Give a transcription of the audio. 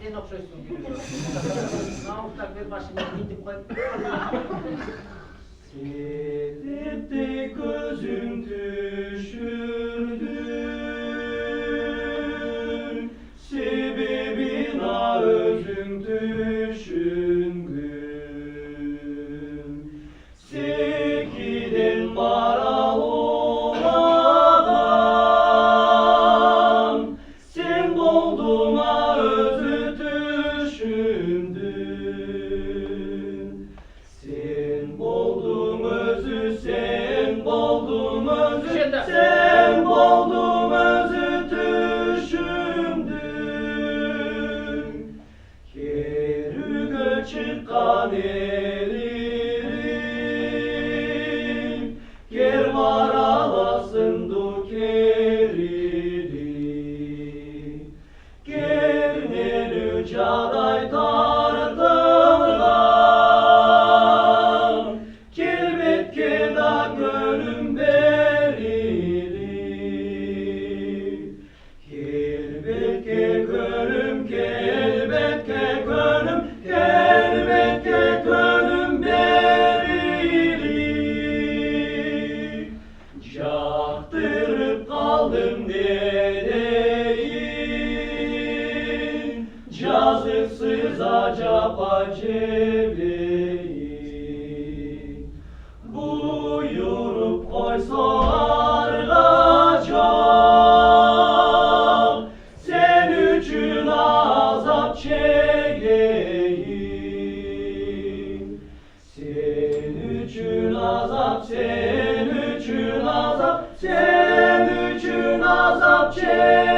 En okşayısın gülüyor. Namıklar bir başına gidip koy. Seyretti gözüm düşürdüm, sebebina özüm düşündüm. Sekiden maral olam, sen bolduma özü düşündüm. Sen boldum özü, sen boldum özü, sen boldum özü düşündüm. Kerüge çıkan elirim, ker maralasın du keriri. Kernelü caday tardırlar, kelbetke da gönlüm berili. Kelbetke gönlüm, kelbetke gönlüm, kelbetke gönlüm berili. Çaktırıp kaldım dedeyim, yazıksız acaba acebeyim. Buyurup koysa argacak, sen üçün azap çekeyim. Sen üçün azap, sen üçün azap, sen üçün azap çekeyim.